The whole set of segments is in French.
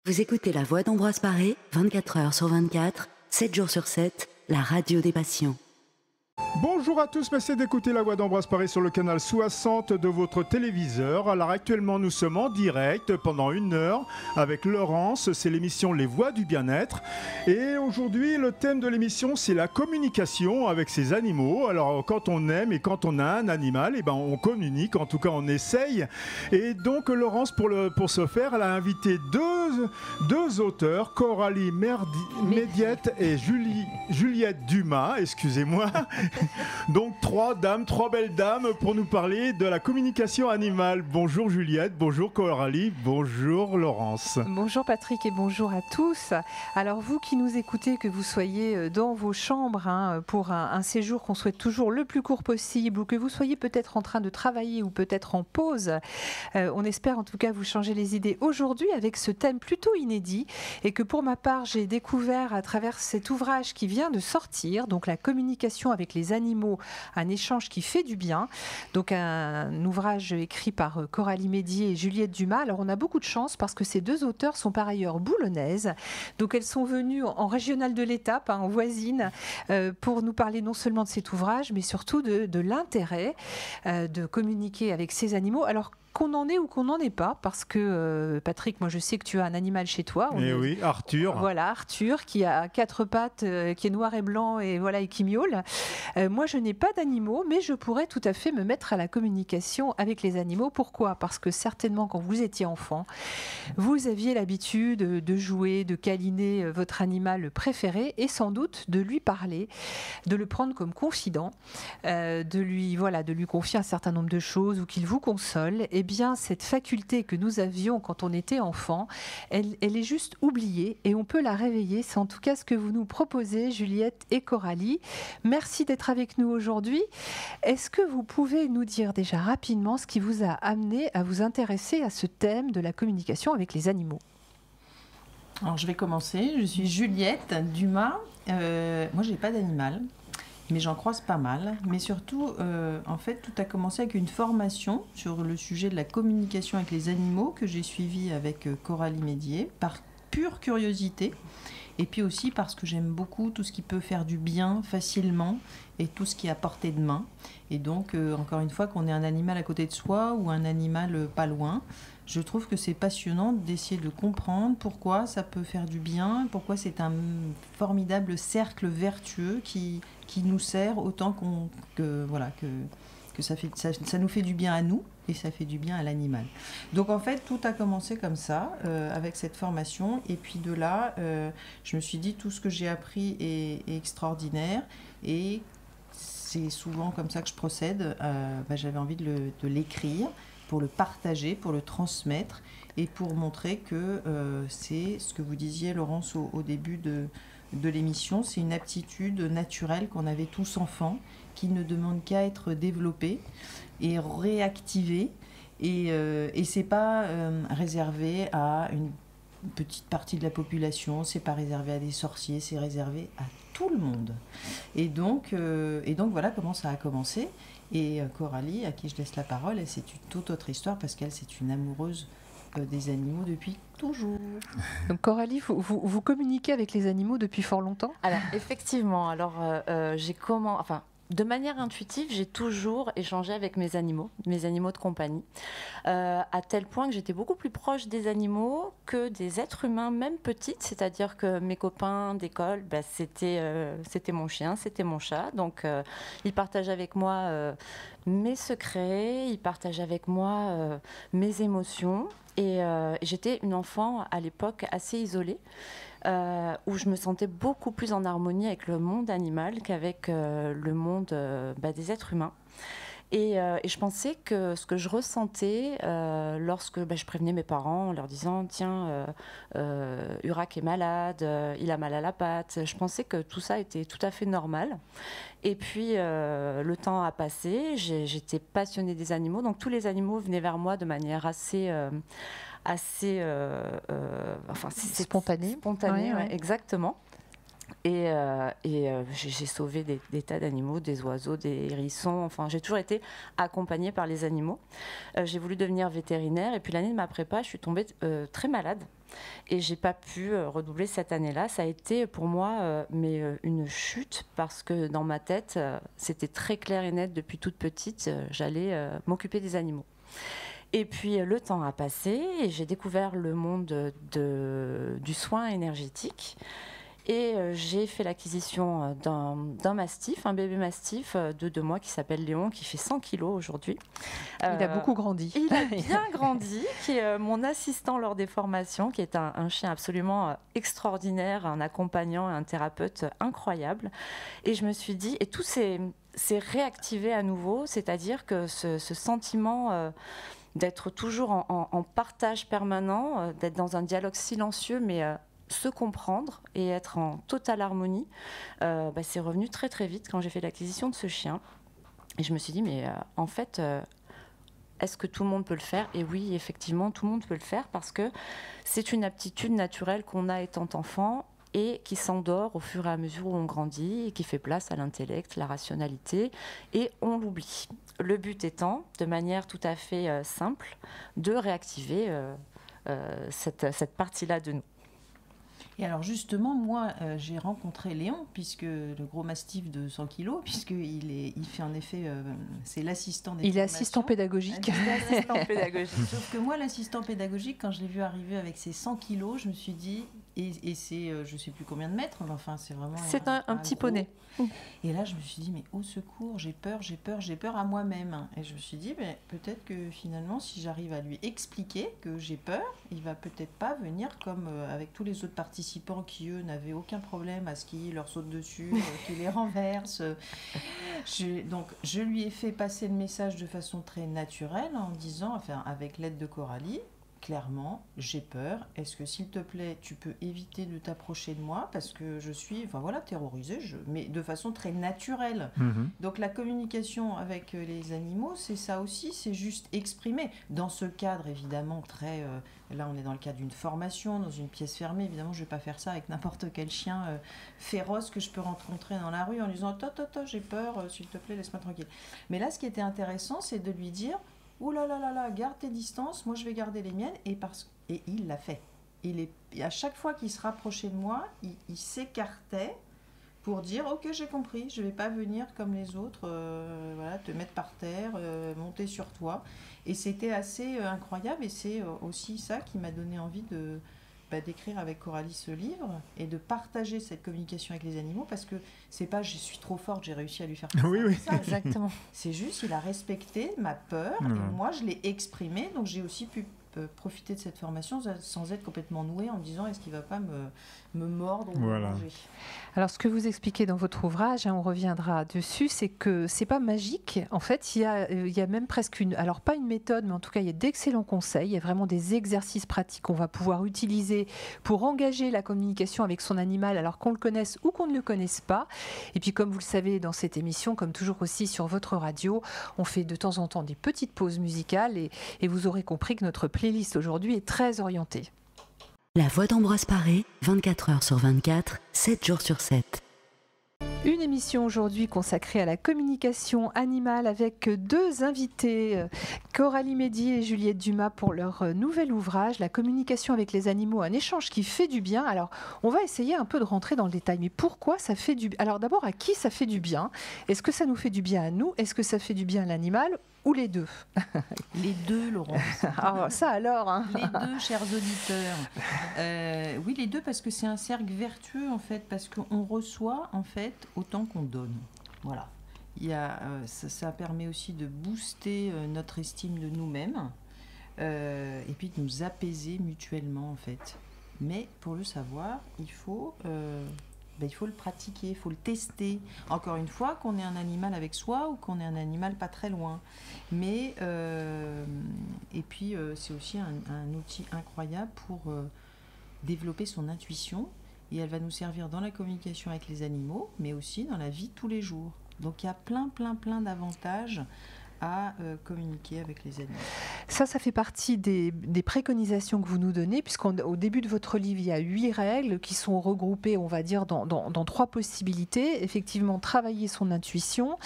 Vous écoutez La Voix d'Ambroise Paré, 24 heures sur 24, 7 jours sur 7, la radio des patients. Bonjour à tous, merci d'écouter La Voix d'Ambroise Paré sur le canal 60 de votre téléviseur. Alors actuellement nous sommes en direct pendant 1 heure avec Laurence, c'est l'émission Les Voix du Bien-être. Et aujourd'hui le thème de l'émission c'est la communication avec ses animaux. Alors quand on aime et quand on a un animal, on communique, en tout cas on essaye. Et donc Laurence pour ce faire, elle a invité deux auteurs, Coralie Médiette et Juliette Dumas, excusez-moi. Donc trois belles dames pour nous parler de la communication animale. Bonjour Juliette, bonjour Coralie, bonjour Laurence. Bonjour Patrick et bonjour à tous. Alors vous qui nous écoutez, que vous soyez dans vos chambres pour un séjour qu'on souhaite toujours le plus court possible, ou que vous soyez peut-être en train de travailler ou peut-être en pause, on espère en tout cas vous changer les idées aujourd'hui avec ce thème plutôt inédit et que pour ma part j'ai découvert à travers cet ouvrage qui vient de sortir, donc la communication avec les animaux, un échange qui fait du bien. Donc un ouvrage écrit par Coralie Médiette et Juliette Dumas. Alors on a beaucoup de chance parce que ces deux auteurs sont par ailleurs boulonnaises. Donc elles sont venues en régionale de l'Étape, en voisine, pour nous parler non seulement de cet ouvrage, mais surtout de l'intérêt de communiquer avec ces animaux. Alors qu'on en ait ou qu'on n'en ait pas, parce que Patrick, moi je sais que tu as un animal chez toi. Oui, Arthur. Voilà, Arthur qui a 4 pattes, qui est noir et blanc et qui miaule. Moi je n'ai pas d'animaux, mais je pourrais tout à fait me mettre à la communication avec les animaux. Pourquoi ? Parce que certainement quand vous étiez enfant, vous aviez l'habitude de jouer, de câliner votre animal préféré et sans doute de lui parler, de le prendre comme confident, de lui confier un certain nombre de choses ou qu'il vous console. Eh bien, cette faculté que nous avions quand on était enfant, elle est juste oubliée et on peut la réveiller. C'est en tout cas ce que vous nous proposez, Juliette et Coralie. Merci d'être avec nous aujourd'hui. Est-ce que vous pouvez nous dire déjà rapidement ce qui vous a amené à vous intéresser à ce thème de la communication avec les animaux ? Alors, je vais commencer. Je suis Juliette Dumas. Moi, je n'ai pas d'animal. Mais j'en croise pas mal. Mais surtout, en fait, tout a commencé avec une formation sur le sujet de la communication avec les animaux que j'ai suivie avec Coralie Médiette, par pure curiosité. Et puis aussi parce que j'aime beaucoup tout ce qui peut faire du bien facilement et tout ce qui est à portée de main. Et donc, encore une fois, qu'on ait un animal à côté de soi ou un animal pas loin, je trouve que c'est passionnant d'essayer de comprendre pourquoi ça peut faire du bien, pourquoi c'est un formidable cercle vertueux qui nous sert autant que ça nous fait du bien à nous et ça fait du bien à l'animal. Donc en fait, tout a commencé comme ça, avec cette formation. Et puis de là, je me suis dit, tout ce que j'ai appris est extraordinaire. Et c'est souvent comme ça que je procède. J'avais envie de l'écrire, pour le partager, pour le transmettre et pour montrer que c'est ce que vous disiez, Laurence, au début de l'émission, c'est une aptitude naturelle qu'on avait tous enfants, qui ne demande qu'à être développée et réactivée. Et c'est pas réservé à une petite partie de la population, c'est pas réservé à des sorciers, c'est réservé à tout le monde. Et donc voilà comment ça a commencé. Et Coralie, à qui je laisse la parole, c'est une toute autre histoire parce qu'elle, c'est une amoureuse des animaux depuis toujours. Donc Coralie, vous communiquez avec les animaux depuis fort longtemps ? Alors effectivement, de manière intuitive, j'ai toujours échangé avec mes animaux de compagnie, à tel point que j'étais beaucoup plus proche des animaux que des êtres humains, même petites, c'est-à-dire que mes copains d'école, c'était mon chien, c'était mon chat, donc ils partageaient avec moi mes secrets, ils partageaient avec moi mes émotions, et j'étais une enfant à l'époque assez isolée, où je me sentais beaucoup plus en harmonie avec le monde animal qu'avec le monde des êtres humains. Et je pensais que ce que je ressentais lorsque je prévenais mes parents en leur disant « Tiens, Urac est malade, il a mal à la patte », je pensais que tout ça était tout à fait normal. Et puis, le temps a passé, j'étais passionnée des animaux, donc tous les animaux venaient vers moi de manière assez spontanée. Ouais. Exactement. Et j'ai sauvé des tas d'animaux, des oiseaux, des hérissons. Enfin, j'ai toujours été accompagnée par les animaux. J'ai voulu devenir vétérinaire et puis l'année de ma prépa, je suis tombée très malade. et j'ai pas pu redoubler cette année-là. Ça a été pour moi une chute, parce que dans ma tête, c'était très clair et net depuis toute petite, j'allais m'occuper des animaux. Et puis le temps a passé et j'ai découvert le monde du soin énergétique. Et j'ai fait l'acquisition d'un mastif, un bébé mastif de 2 mois qui s'appelle Léon, qui fait 100 kilos aujourd'hui. Il a beaucoup grandi. Il a bien grandi, qui est mon assistant lors des formations, qui est un chien absolument extraordinaire, un accompagnant et un thérapeute incroyable. Et je me suis dit, et tout s'est réactivé à nouveau, c'est-à-dire que ce sentiment d'être toujours en partage permanent, d'être dans un dialogue silencieux, mais se comprendre et être en totale harmonie, c'est revenu très très vite quand j'ai fait l'acquisition de ce chien. Et je me suis dit, mais en fait, est-ce que tout le monde peut le faire? Et oui, effectivement, tout le monde peut le faire, parce que c'est une aptitude naturelle qu'on a étant enfant et qui s'endort au fur et à mesure où on grandit et qui fait place à l'intellect, la rationalité, et on l'oublie. Le but étant, de manière tout à fait simple, de réactiver cette partie-là de nous. Et alors justement, moi, j'ai rencontré Léon, puisque le gros mastif de 100 kilos, puisqu'il fait en effet, c'est l'assistant des Il est assistant pédagogique. Assistant pédagogique. Sauf que moi, l'assistant pédagogique, quand je l'ai vu arriver avec ses 100 kilos, je me suis dit, et c'est, je ne sais plus combien de mètres, mais enfin, c'est vraiment... C'est un petit gros poney. Et là, je me suis dit, mais au secours, j'ai peur à moi-même. Et je me suis dit, mais peut-être que finalement, si j'arrive à lui expliquer que j'ai peur, il va peut-être pas venir comme avec tous les autres participants qui, eux, n'avaient aucun problème à ce qu'il leur saute dessus, qu'il les renverse. Donc, je lui ai fait passer le message de façon très naturelle en disant, enfin, avec l'aide de Coralie, clairement, j'ai peur. Est-ce que, s'il te plaît, tu peux éviter de t'approcher de moi, parce que je suis, enfin voilà, terrorisée, mais de façon très naturelle. Donc la communication avec les animaux, c'est ça aussi, c'est juste exprimer. Dans ce cadre, évidemment, très... là, on est dans le cadre d'une formation, dans une pièce fermée. Évidemment, je ne vais pas faire ça avec n'importe quel chien féroce que je peux rencontrer dans la rue en lui disant « Attends, j'ai peur, s'il te plaît, laisse-moi tranquille. » Mais là, ce qui était intéressant, c'est de lui dire « Ouh là là là là, garde tes distances, moi je vais garder les miennes. » Et il l'a fait. À chaque fois qu'il se rapprochait de moi, il s'écartait pour dire « Ok, j'ai compris, je ne vais pas venir comme les autres, voilà, te mettre par terre, monter sur toi. » Et c'était assez incroyable, et c'est aussi ça qui m'a donné envie d'écrire avec Coralie ce livre et de partager cette communication avec les animaux, parce que c'est pas je suis trop forte, j'ai réussi à lui faire passer un message. Exactement. C'est juste, il a respecté ma peur et moi je l'ai exprimée, donc j'ai aussi pu profiter de cette formation sans être complètement nouée en me disant est-ce qu'il va pas me mordre ou me manger. Alors ce que vous expliquez dans votre ouvrage, on reviendra dessus, c'est que c'est pas magique. En fait, il y a même presque alors pas une méthode, mais en tout cas il y a d'excellents conseils. Il y a vraiment des exercices pratiques qu'on va pouvoir utiliser pour engager la communication avec son animal, alors qu'on le connaisse ou qu'on ne le connaisse pas. Et puis comme vous le savez dans cette émission, comme toujours aussi sur votre radio, on fait de temps en temps des petites pauses musicales et vous aurez compris que notre playlist aujourd'hui est très orientée. La voix d'Ambroise Paré, 24 heures sur 24, 7 jours sur 7. Une émission aujourd'hui consacrée à la communication animale avec 2 invités, Coralie Médier et Juliette Dumas, pour leur nouvel ouvrage, La communication avec les animaux, un échange qui fait du bien. Alors, on va essayer un peu de rentrer dans le détail, mais pourquoi ça fait du bien? Alors d'abord, à qui ça fait du bien? Est-ce que ça nous fait du bien à nous? Est-ce que ça fait du bien à l'animal? Ou les deux? Les deux, Laurence. Ah, ça alors hein. Les deux, chers auditeurs. Oui, les deux, parce que c'est un cercle vertueux, en fait, parce qu'on reçoit, en fait, autant qu'on donne. Voilà. Ça permet aussi de booster notre estime de nous-mêmes et puis de nous apaiser mutuellement, en fait. Mais pour le savoir, il faut le pratiquer, il faut le tester. Encore une fois, qu'on ait un animal avec soi ou qu'on ait un animal pas très loin. Mais, et puis, c'est aussi un outil incroyable pour développer son intuition. Et elle va nous servir dans la communication avec les animaux, mais aussi dans la vie de tous les jours. Donc, il y a plein d'avantages à communiquer avec les animaux. Ça fait partie des préconisations que vous nous donnez, puisqu'au début de votre livre, il y a 8 règles qui sont regroupées, on va dire, dans 3 possibilités. Effectivement, travailler son intuition,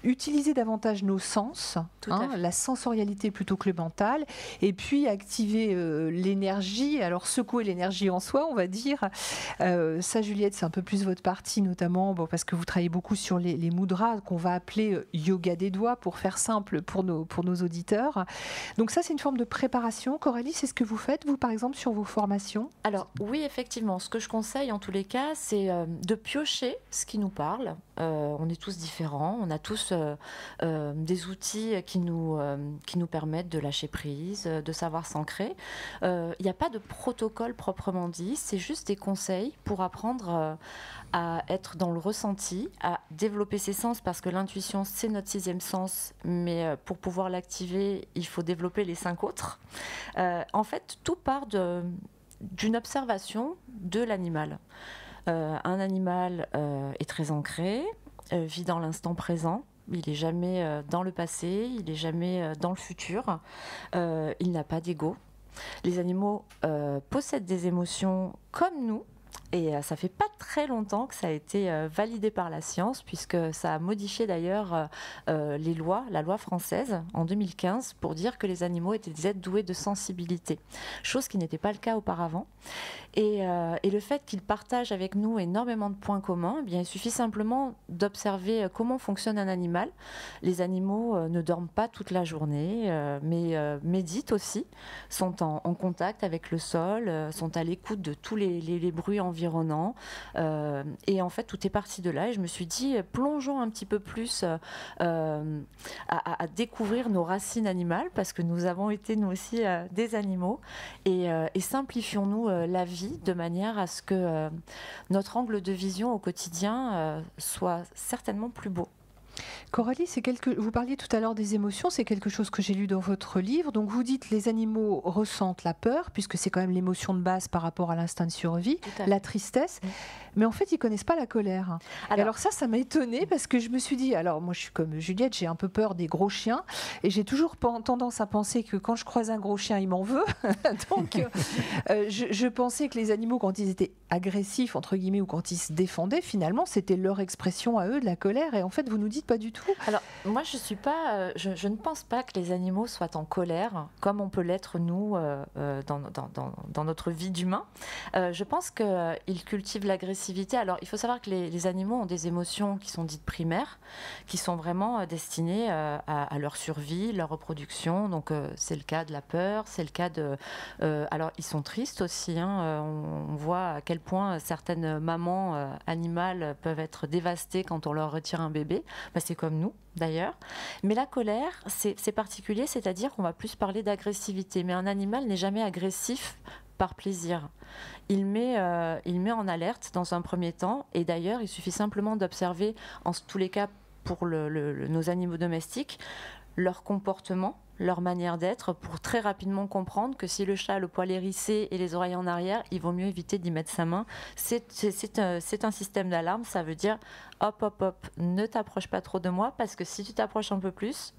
utiliser davantage nos sens, la sensorialité plutôt que le mental, et puis activer l'énergie, alors secouer l'énergie en soi, on va dire. Ça, Juliette, c'est un peu plus votre partie, notamment parce que vous travaillez beaucoup sur les mudras, qu'on va appeler yoga des doigts, pour faire simple pour nos auditeurs. Donc ça, c'est une forme de préparation. Coralie, c'est ce que vous faites, vous, par exemple, sur vos formations? Alors oui, effectivement, ce que je conseille en tous les cas, c'est de piocher ce qui nous parle. On est tous différents, on a tous des outils qui nous permettent de lâcher prise, de savoir s'ancrer. Il n'y a pas de protocole proprement dit, c'est juste des conseils pour apprendre à être dans le ressenti, à développer ses sens, parce que l'intuition, c'est notre 6e sens, mais pour pouvoir l'activer, il faut développer les 5 autres. En fait, tout part d'une observation de l'animal. Un animal est très ancré, vit dans l'instant présent. Il n'est jamais dans le passé, il n'est jamais dans le futur. Il n'a pas d'ego. Les animaux possèdent des émotions comme nous. Et ça fait pas très longtemps que ça a été validé par la science, puisque ça a modifié d'ailleurs les lois, la loi française en 2015, pour dire que les animaux étaient des êtres doués de sensibilité, chose qui n'était pas le cas auparavant. Et le fait qu'ils partagent avec nous énormément de points communs, eh bien, il suffit simplement d'observer comment fonctionne un animal. Les animaux ne dorment pas toute la journée, mais méditent aussi, sont en contact avec le sol, sont à l'écoute de tous les bruits environnants. Et en fait, tout est parti de là. Et je me suis dit, plongeons un petit peu plus à découvrir nos racines animales, parce que nous avons été, nous aussi, des animaux. Et simplifions-nous la vie de manière à ce que notre angle de vision au quotidien soit certainement plus beau. Coralie, vous parliez tout à l'heure des émotions, c'est quelque chose que j'ai lu dans votre livre. Donc vous dites les animaux ressentent la peur, puisque c'est quand même l'émotion de base par rapport à l'instinct de survie, la tristesse, mais en fait ils connaissent pas la colère. Alors ça m'a étonnée, parce que je me suis dit, alors moi je suis comme Juliette, j'ai un peu peur des gros chiens, et j'ai toujours tendance à penser que quand je croise un gros chien, il m'en veut. Donc je pensais que les animaux, quand ils étaient agressifs, entre guillemets, ou quand ils se défendaient, finalement c'était leur expression à eux de la colère, et en fait vous nous dites pas du tout. Alors moi je ne pense pas que les animaux soient en colère comme on peut l'être nous dans notre vie d'humain. Je pense qu'ils cultivent l'agressivité. Alors il faut savoir que les animaux ont des émotions qui sont dites primaires, qui sont vraiment destinées à leur survie, leur reproduction. Donc c'est le cas de la peur, c'est le cas de... alors ils sont tristes aussi, hein. On voit à quel point certaines mamans animales peuvent être dévastées quand on leur retire un bébé. C'est comme nous d'ailleurs, mais la colère c'est particulier, c'est-à-dire qu'on va plus parler d'agressivité, mais un animal n'est jamais agressif par plaisir. Il met en alerte dans un premier temps, et d'ailleurs il suffit simplement d'observer, en tous les cas pour nos animaux domestiques, leur comportement, leur manière d'être, pour très rapidement comprendre que si le chat a le poil hérissé et les oreilles en arrière, il vaut mieux éviter d'y mettre sa main. C'est un système d'alarme, ça veut dire hop, ne t'approche pas trop de moi, parce que si tu t'approches un peu plus,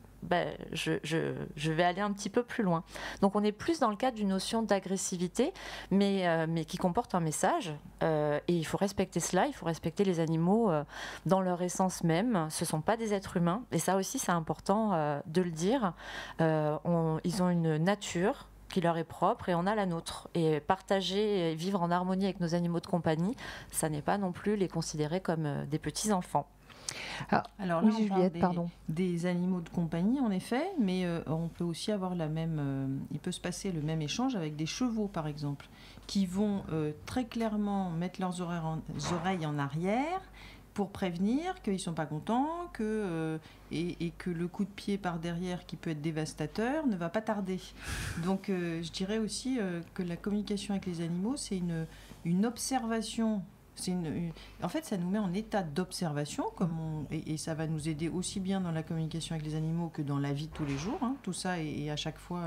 je vais aller un petit peu plus loin. Donc on est plus dans le cadre d'une notion d'agressivité, mais qui comporte un message, et il faut respecter cela, il faut respecter les animaux dans leur essence même. Ce ne sont pas des êtres humains, et ça aussi c'est important de le dire. Ils ont une nature qui leur est propre, et on a la nôtre. Et partager et vivre en harmonie avec nos animaux de compagnie, ça n'est pas non plus les considérer comme des petits-enfants. Alors là, oui, Juliette, pardon. Des animaux de compagnie, en effet, mais on peut aussi avoir il peut se passer le même échange avec des chevaux, par exemple, qui vont très clairement mettre leurs oreilles en arrière pour prévenir qu'ils ne sont pas contents, et que le coup de pied par derrière, qui peut être dévastateur, ne va pas tarder. Donc je dirais aussi que la communication avec les animaux, c'est une observation. En fait, ça nous met en état d'observation, et ça va nous aider aussi bien dans la communication avec les animaux que dans la vie de tous les jours, hein. Tout ça, et à chaque fois,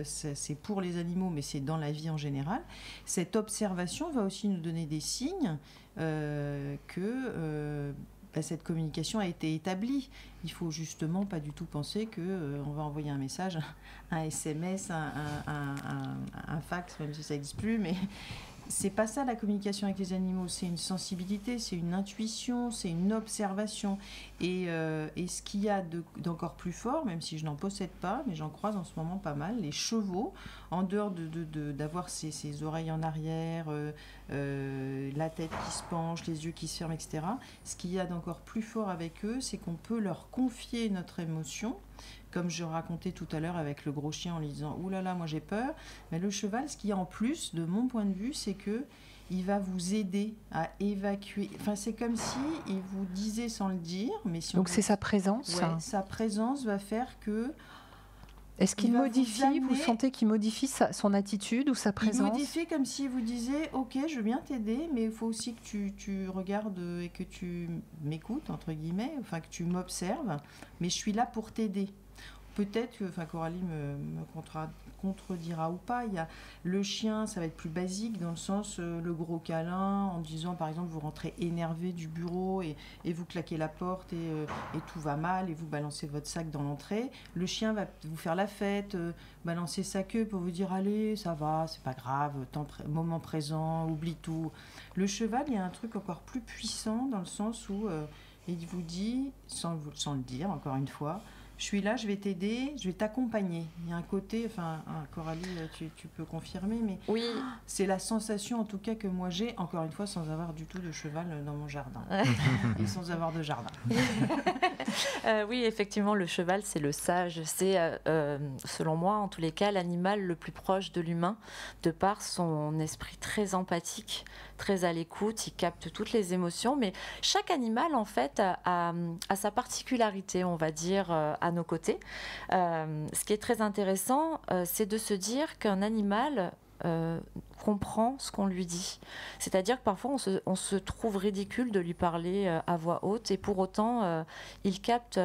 c'est pour les animaux, mais c'est dans la vie en général. Cette observation va aussi nous donner des signes que cette communication a été établie. Il faut justement pas du tout penser qu'on va envoyer un message, un SMS, un fax, même si ça n'existe plus, mais c'est pas ça la communication avec les animaux, c'est une sensibilité, c'est une intuition, c'est une observation. Et ce qu'il y a d'encore plus fort, même si je n'en possède pas, mais j'en croise en ce moment pas mal, les chevaux, en dehors d'avoir ces oreilles en arrière, la tête qui se penche, les yeux qui se ferment, etc. Ce qu'il y a d'encore plus fort avec eux, c'est qu'on peut leur confier notre émotion, comme je racontais tout à l'heure avec le gros chien en lui disant « Ouh là là, moi j'ai peur ». Mais le cheval, ce qu'il y a en plus, de mon point de vue, c'est qu'il va vous aider à évacuer. Enfin, c'est comme si il vous disait sans le dire. Mais si donc c'est sa présence. Ouais, sa présence va faire que... Est-ce qu'il modifie, vous sentez qu'il modifie son attitude ou sa présence? Il modifie comme s'il vous disait « Ok, je veux bien t'aider, mais il faut aussi que tu regardes et que tu m'écoutes, entre guillemets, enfin que tu m'observes, mais je suis là pour t'aider. » Peut-être que, Coralie me contredira ou pas, il y a le chien, ça va être plus basique dans le sens le gros câlin, en disant par exemple vous rentrez énervé du bureau et vous claquez la porte et tout va mal et vous balancez votre sac dans l'entrée. Le chien va vous faire la fête, balancer sa queue pour vous dire allez ça va, c'est pas grave, moment présent, oublie tout. Le cheval, il y a un truc encore plus puissant dans le sens où il vous dit, sans le dire encore une fois, je suis là, je vais t'aider, je vais t'accompagner. Il y a un côté, Coralie, tu peux confirmer, mais oui. C'est la sensation en tout cas que moi j'ai, encore une fois, sans avoir du tout de cheval dans mon jardin. Et sans avoir de jardin. Oui, effectivement, le cheval, c'est le sage. C'est, selon moi, en tous les cas, l'animal le plus proche de l'humain, de par son esprit très empathique, très à l'écoute, il capte toutes les émotions. Mais chaque animal, en fait, a sa particularité, on va dire, à nos côtés. Ce qui est très intéressant, c'est de se dire qu'un animal comprend ce qu'on lui dit. C'est-à-dire que parfois on se trouve ridicule de lui parler à voix haute et pour autant il capte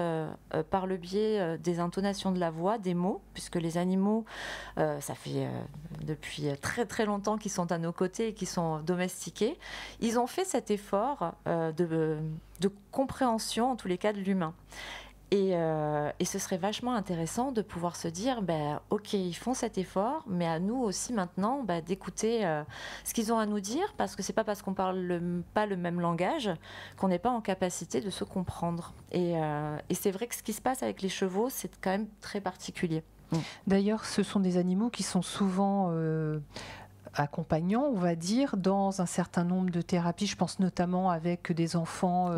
par le biais des intonations de la voix, des mots, puisque les animaux, ça fait depuis très très longtemps qu'ils sont à nos côtés et qu'ils sont domestiqués, ils ont fait cet effort de compréhension en tous les cas de l'humain. Et ce serait vachement intéressant de pouvoir se dire, ok, ils font cet effort, mais à nous aussi maintenant d'écouter ce qu'ils ont à nous dire, parce que c'est pas parce qu'on parle pas le même langage qu'on n'est pas en capacité de se comprendre. Et c'est vrai que ce qui se passe avec les chevaux, c'est quand même très particulier. D'ailleurs, ce sont des animaux qui sont souvent accompagnants, on va dire, dans un certain nombre de thérapies. Je pense notamment avec des enfants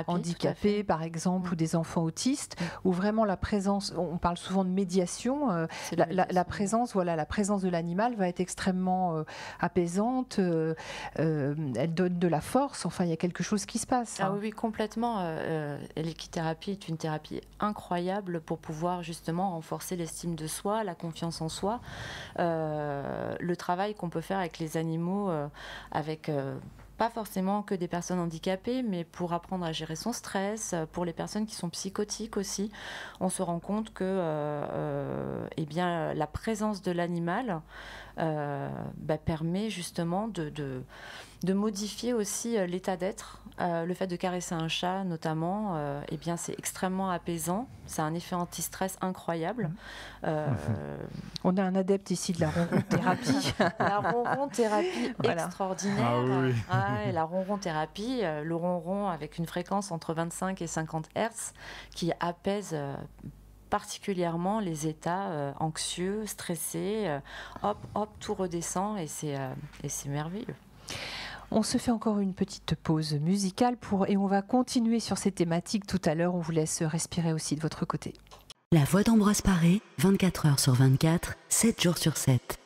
handicapés, par exemple, ou des enfants autistes, où vraiment la présence, on parle souvent de médiation, la présence de l'animal va être extrêmement apaisante, elle donne de la force, enfin, il y a quelque chose qui se passe. Ah oui, complètement. L'équithérapie est une thérapie incroyable pour pouvoir justement renforcer l'estime de soi, la confiance en soi, le travail qu'on peut faire avec les animaux, avec pas forcément que des personnes handicapées, mais pour apprendre à gérer son stress, pour les personnes qui sont psychotiques aussi, on se rend compte que la présence de l'animal permet justement de modifier aussi l'état d'être. Le fait de caresser un chat notamment, c'est extrêmement apaisant. Ça a un effet anti-stress incroyable. On a un adepte ici de la ronron-thérapie. La ronron-thérapie extraordinaire. Ah oui. La ronron-thérapie, le ronron avec une fréquence entre 25 et 50 Hz qui apaise particulièrement les états anxieux, stressés. Hop, tout redescend et c'est merveilleux. On se fait encore une petite pause musicale et on va continuer sur ces thématiques tout à l'heure. On vous laisse respirer aussi de votre côté. La voix d'Ambroise Paré, 24 heures sur 24, 7 jours sur 7.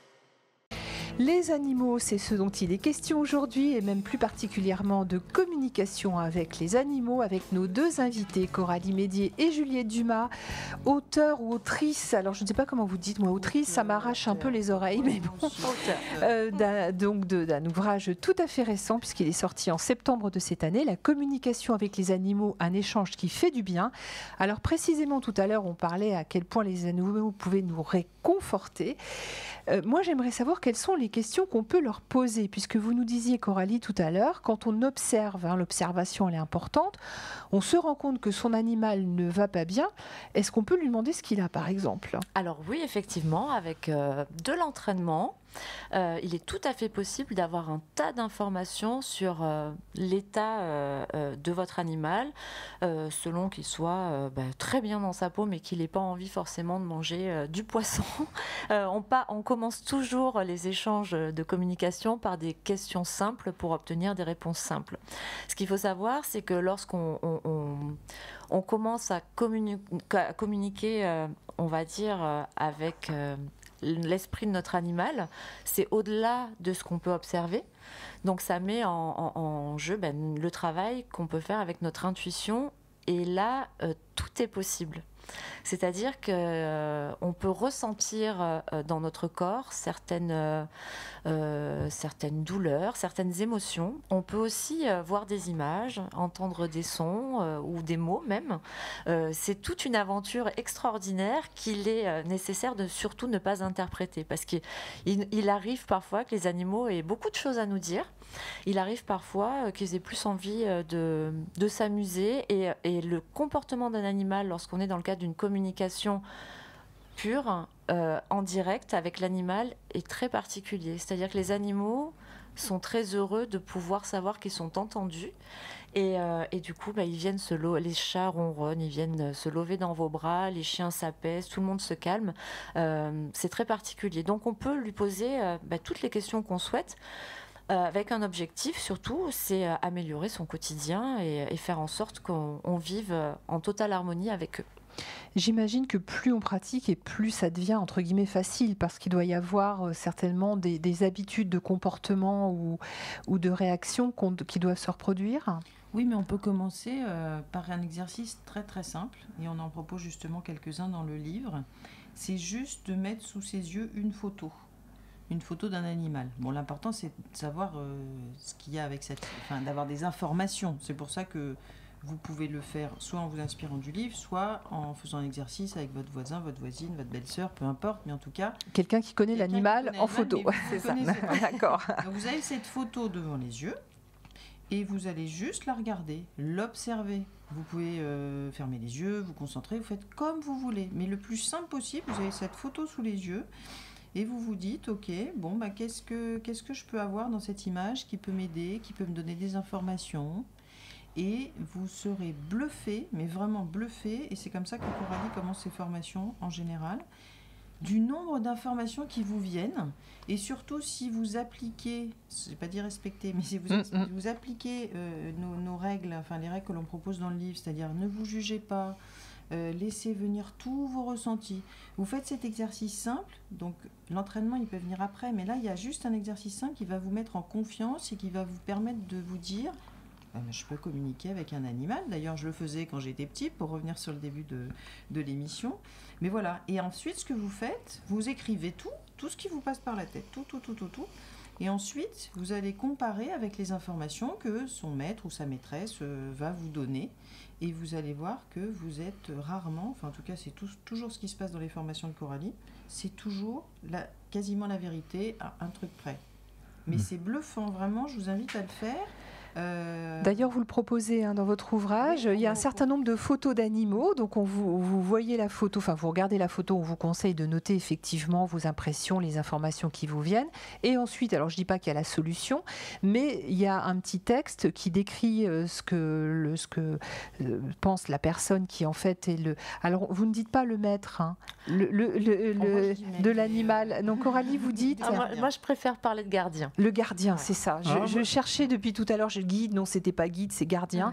Les animaux, c'est ce dont il est question aujourd'hui, et même plus particulièrement de communication avec les animaux, avec nos deux invités, Coralie Médier et Juliette Dumas, auteure ou autrice. Alors je ne sais pas comment vous dites, moi autrice, ça m'arrache un peu les oreilles, mais bon. D'un ouvrage tout à fait récent, puisqu'il est sorti en septembre de cette année, La communication avec les animaux, un échange qui fait du bien. Alors précisément tout à l'heure, on parlait à quel point les animaux pouvaient nous réconforter. Moi j'aimerais savoir quels sont les les questions qu'on peut leur poser, puisque vous nous disiez, Coralie, tout à l'heure, quand on observe, l'observation elle est importante, on se rend compte que son animal ne va pas bien, est-ce qu'on peut lui demander ce qu'il a, par exemple ? Alors oui, effectivement, avec de l'entraînement, il est tout à fait possible d'avoir un tas d'informations sur l'état de votre animal, selon qu'il soit très bien dans sa peau, mais qu'il n'ait pas envie forcément de manger du poisson. On commence toujours les échanges de communication par des questions simples pour obtenir des réponses simples. Ce qu'il faut savoir, c'est que lorsqu'on on commence à communiquer, on va dire, avec l'esprit de notre animal, c'est au-delà de ce qu'on peut observer. Donc ça met en jeu le travail qu'on peut faire avec notre intuition. Et là, tout est possible. C'est-à-dire qu'on peut ressentir dans notre corps certaines douleurs, certaines émotions. On peut aussi voir des images, entendre des sons ou des mots même. C'est toute une aventure extraordinaire qu'il est nécessaire de surtout ne pas interpréter. Parce qu'il arrive parfois que les animaux aient beaucoup de choses à nous dire. Il arrive parfois qu'ils aient plus envie de s'amuser. Et le comportement d'un animal, lorsqu'on est dans le cadre d'une communication pure, en direct avec l'animal, est très particulier. C'est-à-dire que les animaux sont très heureux de pouvoir savoir qu'ils sont entendus. Et du coup, ils viennent les chats ronronnent, ils viennent se lever dans vos bras, les chiens s'apaisent, tout le monde se calme. C'est très particulier. Donc on peut lui poser toutes les questions qu'on souhaite. Avec un objectif surtout, c'est améliorer son quotidien et faire en sorte qu'on vive en totale harmonie avec eux. J'imagine que plus on pratique et plus ça devient entre guillemets facile, parce qu'il doit y avoir certainement des habitudes de comportement ou de réaction qui doivent se reproduire. Oui, mais on peut commencer par un exercice très très simple, et on en propose justement quelques-uns dans le livre. C'est juste de mettre sous ses yeux une photo d'un animal. Bon, l'important c'est de savoir ce qu'il y a avec d'avoir des informations. C'est pour ça que vous pouvez le faire soit en vous inspirant du livre, soit en faisant un exercice avec votre voisin, votre voisine, votre belle-sœur, peu importe, mais en tout cas... Quelqu'un qui connaît l'animal en photo. C'est ça. D'accord. Donc vous avez cette photo devant les yeux et vous allez juste la regarder, l'observer. Vous pouvez fermer les yeux, vous concentrer, vous faites comme vous voulez. Mais le plus simple possible, vous avez cette photo sous les yeux et vous vous dites, ok, bon, qu'est-ce que je peux avoir dans cette image qui peut m'aider, qui peut me donner des informations. Et vous serez bluffé, mais vraiment bluffé, et c'est comme ça que Coralie commence ses formations en général, du nombre d'informations qui vous viennent, et surtout si vous appliquez, je ne vais pas dire respecter, mais si vous appliquez nos règles, enfin les règles que l'on propose dans le livre, c'est-à-dire ne vous jugez pas, laissez venir tous vos ressentis. Vous faites cet exercice simple, donc l'entraînement il peut venir après, mais là il y a juste un exercice simple qui va vous mettre en confiance et qui va vous permettre de vous dire... Je peux communiquer avec un animal. D'ailleurs, je le faisais quand j'étais petite, pour revenir sur le début de l'émission. Mais voilà. Et ensuite, ce que vous faites, vous écrivez tout ce qui vous passe par la tête. Tout. Et ensuite, vous allez comparer avec les informations que son maître ou sa maîtresse va vous donner. Et vous allez voir que vous êtes rarement, enfin en tout cas, c'est toujours ce qui se passe dans les formations de Coralie, c'est toujours quasiment la vérité à un truc près. Mais c'est bluffant, vraiment, je vous invite à le faire. D'ailleurs, vous le proposez dans votre ouvrage. Oui, il y a un certain nombre de photos d'animaux. Donc, vous voyez la photo, enfin, vous regardez la photo. On vous conseille de noter effectivement vos impressions, les informations qui vous viennent. Et ensuite, alors, je ne dis pas qu'il y a la solution, mais il y a un petit texte qui décrit ce que pense la personne qui, en fait, est le. Alors, vous ne dites pas le maître, de l'animal. Donc, Coralie, vous dites. Moi, je préfère parler de gardien. Le gardien, c'est ça. Je cherchais depuis tout à l'heure. Guide, non, c'était pas guide, c'est gardien.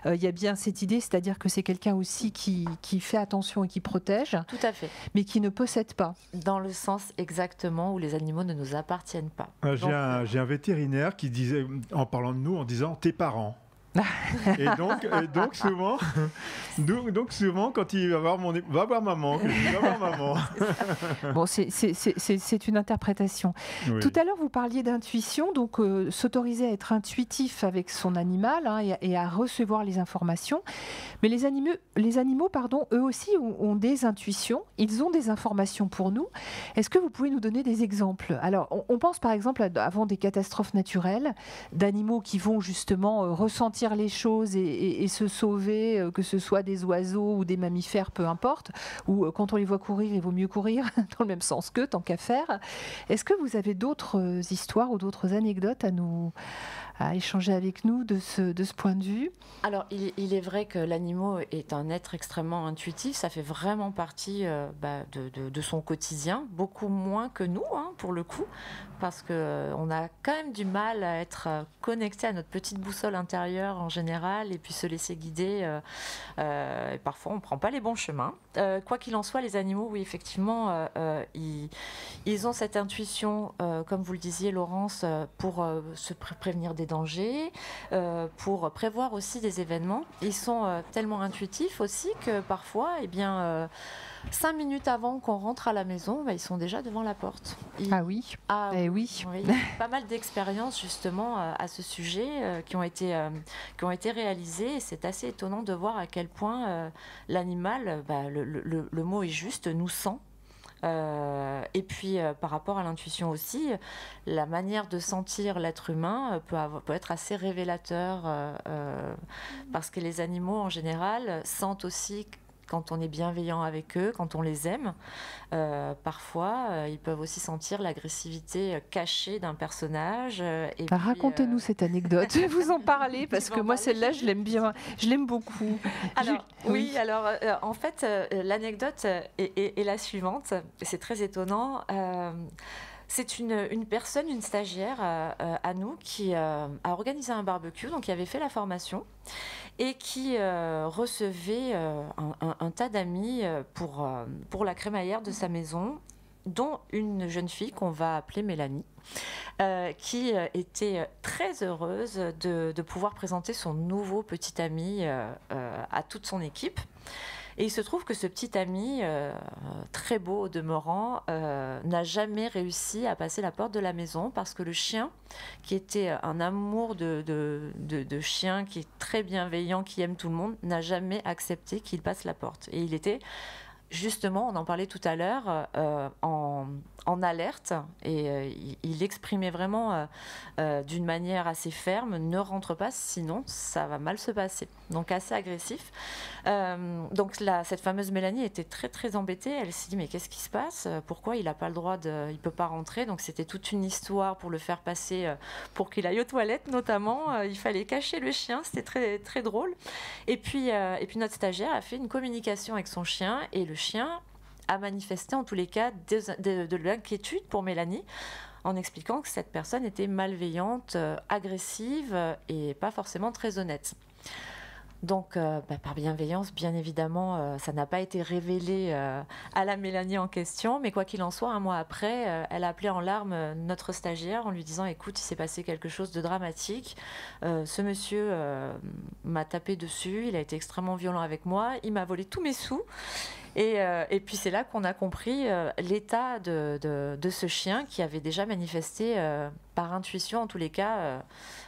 Il y a bien cette idée, c'est-à-dire que c'est quelqu'un aussi qui fait attention et qui protège. Tout à fait. Mais qui ne possède pas. Dans le sens exactement où les animaux ne nous appartiennent pas. J'ai un vétérinaire qui disait, en parlant de nous, en disant tes parents. Et donc souvent, quand il va voir va voir maman, va voir maman. Bon, c'est une interprétation. Oui. Tout à l'heure, vous parliez d'intuition, donc s'autoriser à être intuitif avec son animal, hein, et à recevoir les informations. Mais les animaux, eux aussi ont des intuitions, ils ont des informations pour nous. Est-ce que vous pouvez nous donner des exemples? Alors, on pense par exemple avant des catastrophes naturelles, d'animaux qui vont justement ressentir les choses et se sauver, que ce soit des oiseaux ou des mammifères, peu importe, ou quand on les voit courir, il vaut mieux courir dans le même sens qu'eux, tant qu'à faire. Est-ce que vous avez d'autres histoires ou d'autres anecdotes à échanger avec nous de ce point de vue? Alors, il est vrai que l'animal est un être extrêmement intuitif, ça fait vraiment partie de son quotidien, beaucoup moins que nous, hein, pour le coup, parce qu'on a quand même du mal à être connecté à notre petite boussole intérieure en général, et puis se laisser guider, et parfois on ne prend pas les bons chemins. Quoi qu'il en soit, les animaux, oui, effectivement, ils ont cette intuition, comme vous le disiez, Laurence, pour se prévenir des dangers, pour prévoir aussi des événements. Ils sont tellement intuitifs aussi que parfois, 5 minutes avant qu'on rentre à la maison, ils sont déjà devant la porte. Ah oui. Oui. Il y a pas mal d'expériences justement à ce sujet qui ont été réalisées. Et c'est assez étonnant de voir à quel point l'animal, le mot est juste, nous sent. Et puis par rapport à l'intuition aussi, la manière de sentir l'être humain peut être assez révélateur parce que les animaux en général sentent aussi quand on est bienveillant avec eux, quand on les aime. Parfois, ils peuvent aussi sentir l'agressivité cachée d'un personnage. Racontez-nous cette anecdote. Je vais vous en parler parce que moi, celle-là, je l'aime bien. Je l'aime beaucoup. Alors, en fait, l'anecdote est la suivante. C'est très étonnant. C'est une personne, une stagiaire à nous qui a organisé un barbecue, donc qui avait fait la formation et qui recevait un tas d'amis pour la crémaillère de sa maison, dont une jeune fille qu'on va appeler Mélanie, qui était très heureuse de pouvoir présenter son nouveau petit ami à toute son équipe. Et il se trouve que ce petit ami, très beau au demeurant, n'a jamais réussi à passer la porte de la maison parce que le chien, qui était un amour de chien, qui est très bienveillant, qui aime tout le monde, n'a jamais accepté qu'il passe la porte. Et il était justement, on en parlait tout à l'heure, en alerte, et il exprimait vraiment d'une manière assez ferme: ne rentre pas, sinon ça va mal se passer. Donc assez agressif. Donc cette fameuse Mélanie était très très embêtée. Elle s'est dit: mais qu'est-ce qui se passe? Pourquoi il n'a pas le droit il peut pas rentrer? Donc c'était toute une histoire pour le faire passer, pour qu'il aille aux toilettes notamment. Il fallait cacher le chien, c'était très très drôle. Et puis notre stagiaire a fait une communication avec son chien, et le chien a manifesté en tous les cas de l'inquiétude pour Mélanie, en expliquant que cette personne était malveillante, agressive et pas forcément très honnête. Donc, par bienveillance, bien évidemment, ça n'a pas été révélé à la Mélanie en question, mais quoi qu'il en soit, un mois après, elle a appelé en larmes notre stagiaire en lui disant: écoute, il s'est passé quelque chose de dramatique, ce monsieur m'a tapé dessus, il a été extrêmement violent avec moi, il m'a volé tous mes sous. Et puis c'est là qu'on a compris l'état de ce chien qui avait déjà manifesté par intuition, en tous les cas,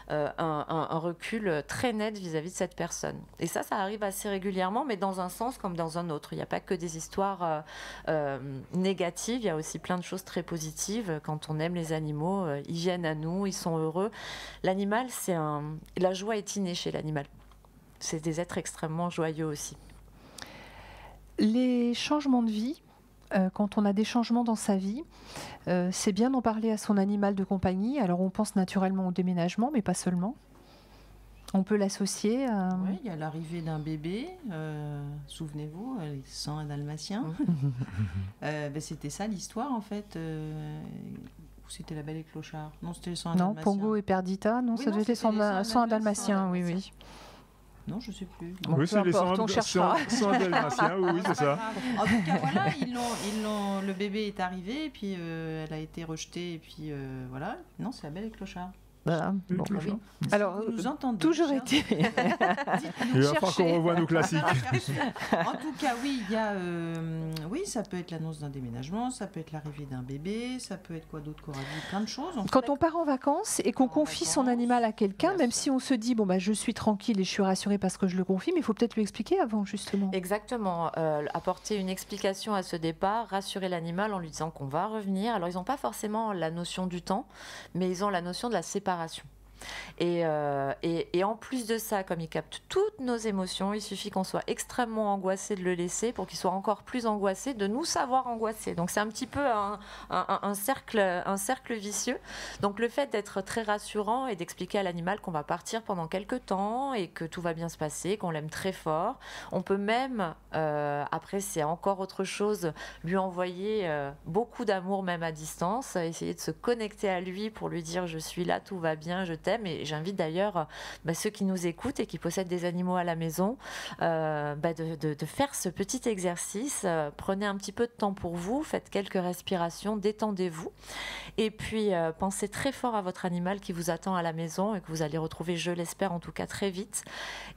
un recul très net vis-à-vis de cette personne. Et ça arrive assez régulièrement, mais dans un sens comme dans un autre. Il n'y a pas que des histoires négatives, il y a aussi plein de choses très positives. Quand on aime les animaux, ils viennent à nous, ils sont heureux. L'animal, la joie est innée chez l'animal. C'est des êtres extrêmement joyeux aussi. Les changements de vie, quand on a des changements dans sa vie, c'est bien d'en parler à son animal de compagnie. Alors on pense naturellement au déménagement, mais pas seulement. On peut l'associer à... Oui, il y a l'arrivée d'un bébé, souvenez-vous, les 101 Dalmatiens. C'était ça l'histoire en fait. C'était La Belle et Clochard. Non, c'était les 101 Dalmatiens. Non, Pongo et Perdita, non, oui, ça devait être les 101 Dalmatiens, oui. Non, je ne sais plus. Bon, oui, c'est les 100 Dalmatiens, oui, c'est ça. En tout cas, voilà, le bébé est arrivé, et puis elle a été rejetée, et puis voilà. Non, c'est La Belle et Clochard. Voilà. Bon. Oui. Alors, Vous nous entendez, toujours cher. été. Il va falloir qu'on revoie nos classiques. En tout cas, oui, il y a, oui, ça peut être l'annonce d'un déménagement, ça peut être l'arrivée d'un bébé, ça peut être quoi d'autre, Coralie, plein de choses. Quand on part en vacances et qu'on confie son animal à quelqu'un, Bien même sûr. si on se dit bon bah je suis tranquille et je suis rassurée parce que je le confie, mais il faut peut-être lui expliquer avant justement. Exactement, apporter une explication à ce départ, rassurer l'animal en lui disant qu'on va revenir. Alors ils n'ont pas forcément la notion du temps, mais ils ont la notion de la séparation. Et en plus de ça, comme il capte toutes nos émotions, il suffit qu'on soit extrêmement angoissé de le laisser pour qu'il soit encore plus angoissé de nous savoir angoissés. Donc c'est un petit peu un cercle vicieux. Donc le fait d'être très rassurant et d'expliquer à l'animal qu'on va partir pendant quelques temps et que tout va bien se passer, qu'on l'aime très fort. On peut même, après c'est encore autre chose, lui envoyer beaucoup d'amour même à distance, essayer de se connecter à lui pour lui dire je suis là, tout va bien, je t'aime. Et j'invite d'ailleurs ceux qui nous écoutent et qui possèdent des animaux à la maison de faire ce petit exercice. Prenez un petit peu de temps pour vous, faites quelques respirations, détendez-vous et puis pensez très fort à votre animal qui vous attend à la maison et que vous allez retrouver, je l'espère en tout cas très vite,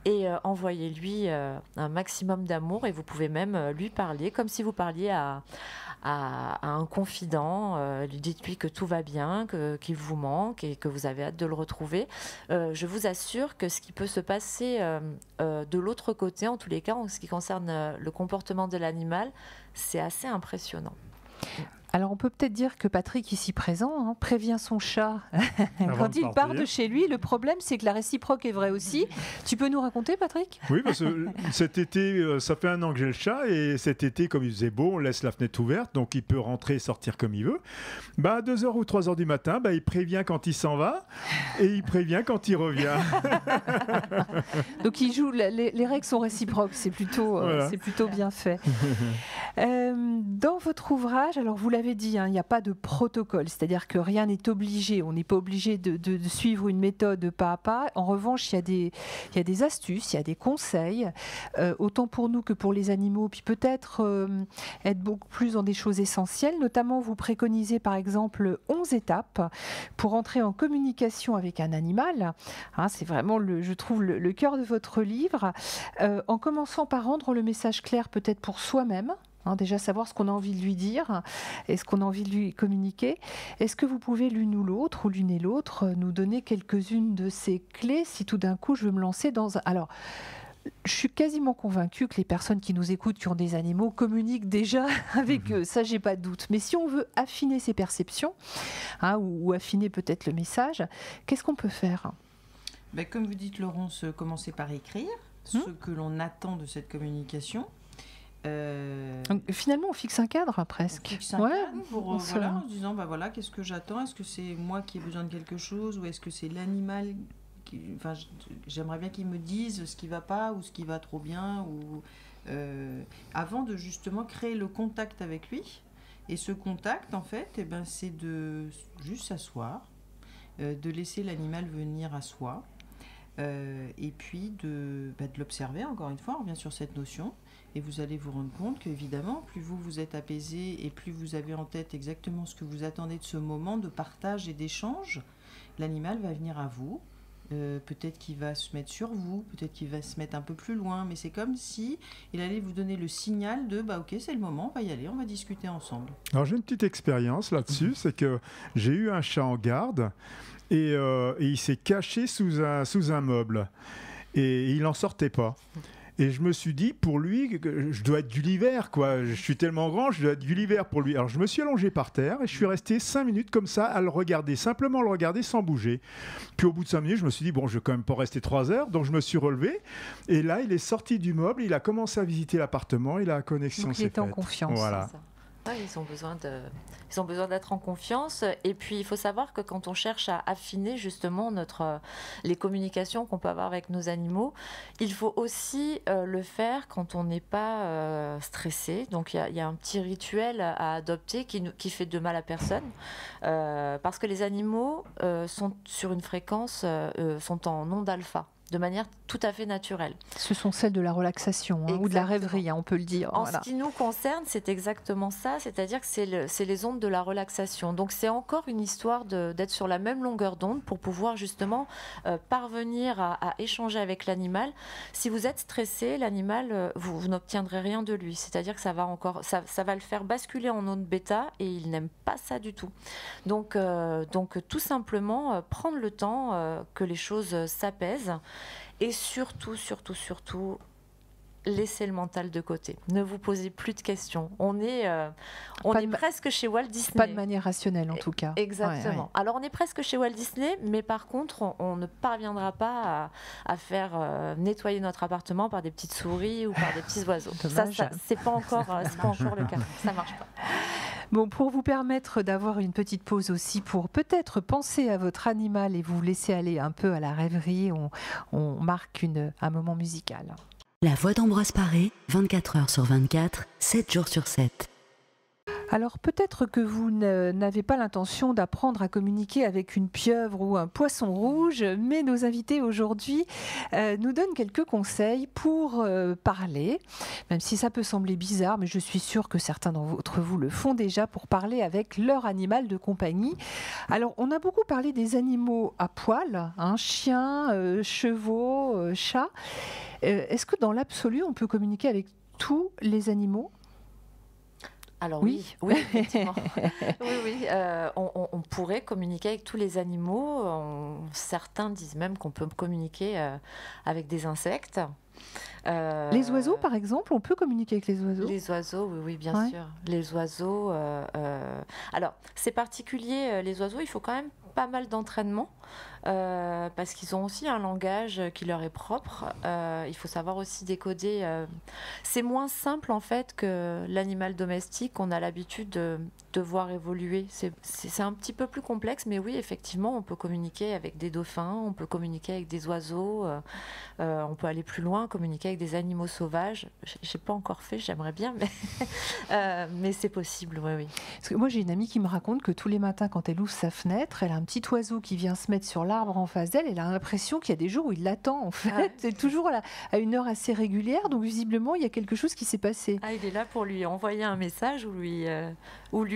et envoyez-lui un maximum d'amour et vous pouvez même lui parler comme si vous parliez à un confident, lui dites-lui que tout va bien, qu'il vous manque et que vous avez hâte de le retrouver. Je vous assure que ce qui peut se passer de l'autre côté, en tous les cas, en ce qui concerne le comportement de l'animal, c'est assez impressionnant. Alors on peut peut-être dire que Patrick, ici présent, prévient son chat Avant quand de il part partir. de chez lui. Le problème, c'est que la réciproque est vraie aussi. Tu peux nous raconter, Patrick ? Oui, parce que cet été, ça fait 1 an que j'ai le chat, et cet été, comme il faisait beau, on laisse la fenêtre ouverte, donc il peut rentrer et sortir comme il veut. À 2h ou 3h du matin, il prévient quand il s'en va, et il prévient quand il revient. Donc il joue, les règles sont réciproques, c'est plutôt, Voilà. c'est plutôt bien fait. Dans votre ouvrage, alors vous l'avez dit, il n'y a pas de protocole, c'est-à-dire que rien n'est obligé, on n'est pas obligé de suivre une méthode pas à pas. En revanche, il y a des astuces, il y a des conseils, autant pour nous que pour les animaux, puis peut-être être beaucoup plus dans des choses essentielles. Notamment, vous préconisez par exemple 11 étapes pour entrer en communication avec un animal. C'est vraiment, je trouve, le cœur de votre livre, en commençant par rendre le message clair peut-être pour soi-même. Déjà savoir ce qu'on a envie de lui dire et ce qu'on a envie de lui communiquer. Est-ce que vous pouvez l'une ou l'autre, ou l'une et l'autre, nous donner quelques-unes de ces clés si tout d'un coup je veux me lancer dans un... Alors, je suis quasiment convaincue que les personnes qui nous écoutent, qui ont des animaux, communiquent déjà avec eux. Ça, j'ai pas de doute. Mais si on veut affiner ses perceptions, ou affiner peut-être le message, qu'est-ce qu'on peut faire ? Comme vous dites, Laurence, commencer par écrire ce que l'on attend de cette communication. Donc, finalement, on fixe un cadre presque. On fixe un cadre pour, en se disant qu'est-ce que j'attends ? Est-ce que c'est moi qui ai besoin de quelque chose, ou est-ce que c'est l'animal j'aimerais bien qu'il me dise ce qui va pas ou ce qui va trop bien, ou avant de justement créer le contact avec lui. Et ce contact, en fait, c'est de juste s'asseoir, de laisser l'animal venir à soi, et puis de l'observer. Encore une fois, on revient sur cette notion. Et vous allez vous rendre compte qu'évidemment, plus vous êtes apaisé et plus vous avez en tête exactement ce que vous attendez de ce moment de partage et d'échange, l'animal va venir à vous. Peut-être qu'il va se mettre sur vous, peut-être qu'il va se mettre un peu plus loin, mais c'est comme si il allait vous donner le signal de ok, c'est le moment, on va y aller, on va discuter ensemble. Alors j'ai une petite expérience là-dessus, c'est que j'ai eu un chat en garde et il s'est caché sous un meuble et il n'en sortait pas. Et je me suis dit, pour lui, je dois être Gulliver, quoi. Je suis tellement grand, je dois être Gulliver pour lui. Alors je me suis allongé par terre et je suis resté 5 minutes comme ça à le regarder, simplement le regarder sans bouger. Puis au bout de 5 minutes, je me suis dit, bon, je vais quand même pas rester 3 heures. Donc je me suis relevé et là, il est sorti du meuble, il a commencé à visiter l'appartement et la connexion s'est faite. Donc il est en confiance. Voilà. Ils ont besoin d'être en confiance. Et puis, il faut savoir que quand on cherche à affiner justement les communications qu'on peut avoir avec nos animaux, il faut aussi le faire quand on n'est pas stressé. Donc, il y a un petit rituel à adopter qui fait de mal à personne. Parce que les animaux sont sur une fréquence, sont en onde alpha. de manière tout à fait naturelle. Ce sont celles de la relaxation ou de la rêverie, on peut le dire. En ce qui nous concerne, c'est exactement ça, c'est-à-dire que c'est les ondes de la relaxation. Donc c'est encore une histoire d'être sur la même longueur d'onde pour pouvoir justement parvenir à échanger avec l'animal. Si vous êtes stressé, l'animal, vous n'obtiendrez rien de lui. C'est-à-dire que ça va le faire basculer en onde bêta et il n'aime pas ça du tout. Donc tout simplement, prendre le temps que les choses s'apaisent et surtout, laissez le mental de côté. Ne vous posez plus de questions. On est presque chez Walt Disney. Pas de manière rationnelle en tout cas. Exactement. Ouais. Alors on est presque chez Walt Disney, mais par contre on ne parviendra pas à faire nettoyer notre appartement par des petites souris ou par des petits oiseaux. Ça c'est pas encore le cas. Ça marche pas. Bon, pour vous permettre d'avoir une petite pause aussi, pour peut-être penser à votre animal et vous laisser aller un peu à la rêverie, on marque un moment musical. La voix d'Ambroise Paré, 24 heures sur 24, 7 jours sur 7. Alors peut-être que vous n'avez pas l'intention d'apprendre à communiquer avec une pieuvre ou un poisson rouge, mais nos invités aujourd'hui nous donnent quelques conseils pour parler, même si ça peut sembler bizarre, mais je suis sûre que certains d'entre vous le font déjà pour parler avec leur animal de compagnie. Alors on a beaucoup parlé des animaux à poil, chiens, chevaux, chats. Est-ce que dans l'absolu on peut communiquer avec tous les animaux ? Alors oui, effectivement. oui. On pourrait communiquer avec tous les animaux. Certains disent même qu'on peut communiquer avec des insectes. Les oiseaux, par exemple, on peut communiquer avec les oiseaux ? Les oiseaux, oui, bien sûr. Les oiseaux. Alors, c'est particulier. Les oiseaux, il faut quand même pas mal d'entraînement parce qu'ils ont aussi un langage qui leur est propre. Il faut savoir aussi décoder. C'est moins simple en fait que l'animal domestique. On a l'habitude de voir évoluer. C'est un petit peu plus complexe, mais oui, effectivement, on peut communiquer avec des dauphins, on peut communiquer avec des oiseaux, on peut aller plus loin, communiquer avec des animaux sauvages. J'ai pas encore fait, j'aimerais bien, mais c'est possible, oui. Parce que moi, j'ai une amie qui me raconte que tous les matins, quand elle ouvre sa fenêtre, elle a un petit oiseau qui vient se mettre sur l'arbre en face d'elle. Elle a l'impression qu'il y a des jours où il l'attend, en fait. C'est toujours à une heure assez régulière, donc visiblement, il y a quelque chose qui s'est passé. Il est là pour lui envoyer un message ou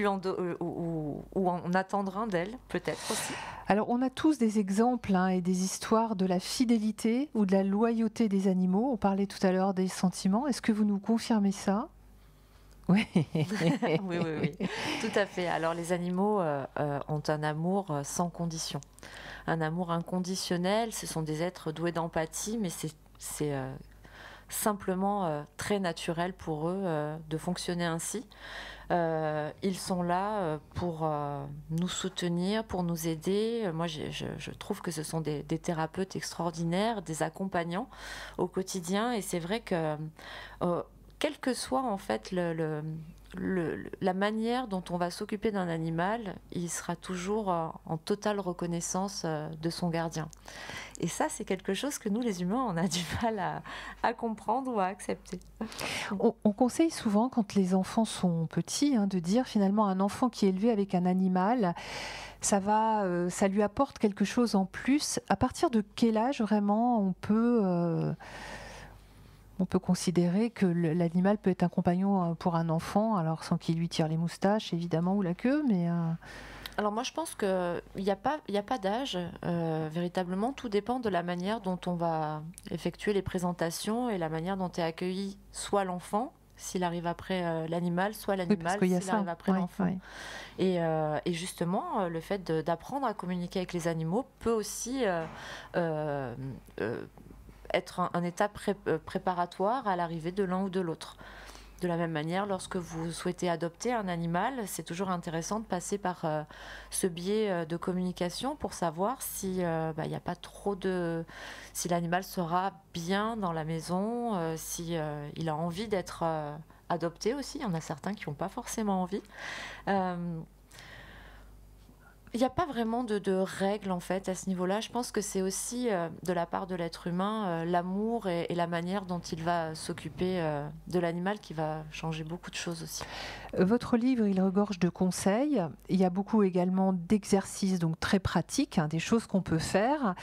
en attendre un d'elle, peut-être aussi. Alors, on a tous des exemples et des histoires de la fidélité ou de la loyauté des animaux. On parlait tout à l'heure des sentiments. Est-ce que vous nous confirmez ça ? Oui. oui, tout à fait. Alors les animaux ont un amour sans condition, un amour inconditionnel. Ce sont des êtres doués d'empathie, mais c'est simplement très naturel pour eux de fonctionner ainsi. Ils sont là pour nous soutenir, pour nous aider. Moi, je trouve que ce sont des thérapeutes extraordinaires, des accompagnants au quotidien. Et c'est vrai que quelle que soit en fait la manière dont on va s'occuper d'un animal, il sera toujours en totale reconnaissance de son gardien. Et ça, c'est quelque chose que nous, les humains, on a du mal à comprendre ou à accepter. On conseille souvent, quand les enfants sont petits, de dire finalement un enfant qui est élevé avec un animal, ça lui apporte quelque chose en plus. À partir de quel âge vraiment on peut considérer que l'animal peut être un compagnon pour un enfant, alors sans qu'il lui tire les moustaches, évidemment, ou la queue, mais... Alors moi, je pense qu'il n'y a pas d'âge, véritablement. Tout dépend de la manière dont on va effectuer les présentations et la manière dont est accueilli soit l'enfant, s'il arrive après l'animal, soit l'animal, s'il arrive après l'enfant. Oui. Et justement, le fait d'apprendre à communiquer avec les animaux peut aussi... être un état préparatoire à l'arrivée de l'un ou de l'autre. De la même manière, lorsque vous souhaitez adopter un animal, c'est toujours intéressant de passer par ce biais de communication pour savoir si y a pas trop si l'animal sera bien dans la maison, si il a envie d'être adopté aussi. Il y en a certains qui n'ont pas forcément envie. Il n'y a pas vraiment de règles en fait à ce niveau-là. Je pense que c'est aussi de la part de l'être humain l'amour et la manière dont il va s'occuper de l'animal qui va changer beaucoup de choses aussi. Votre livre, il regorge de conseils. Il y a beaucoup également d'exercices, donc très pratiques, des choses qu'on peut faire.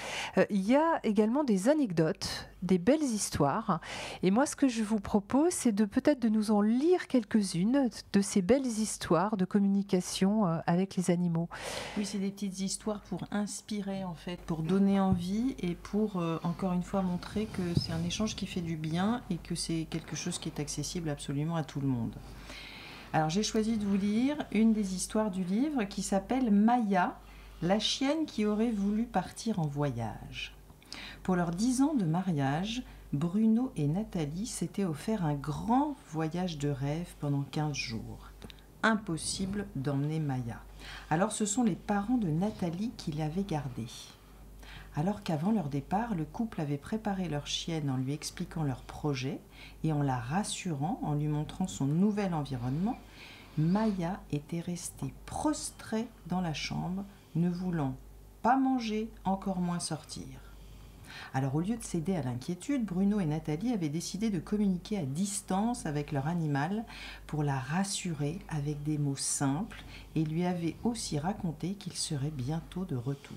Il y a également des anecdotes, des belles histoires. Et moi, ce que je vous propose, c'est peut-être de nous en lire quelques-unes de ces belles histoires de communication avec les animaux. Oui, c'est des petites histoires pour inspirer en fait, pour donner envie et pour encore une fois montrer que c'est un échange qui fait du bien et que c'est quelque chose qui est accessible absolument à tout le monde. Alors j'ai choisi de vous lire une des histoires du livre qui s'appelle Maya, la chienne qui aurait voulu partir en voyage. Pour leurs 10 ans de mariage, Bruno et Nathalie s'étaient offert un grand voyage de rêve pendant 15 jours. Impossible d'emmener Maya. Alors ce sont les parents de Nathalie qui l'avaient gardée. Alors qu'avant leur départ, le couple avait préparé leur chienne en lui expliquant leur projet et en la rassurant, en lui montrant son nouvel environnement, Maya était restée prostrée dans la chambre, ne voulant pas manger, encore moins sortir. Alors au lieu de céder à l'inquiétude, Bruno et Nathalie avaient décidé de communiquer à distance avec leur animal pour la rassurer avec des mots simples et lui avaient aussi raconté qu'ils seraient bientôt de retour.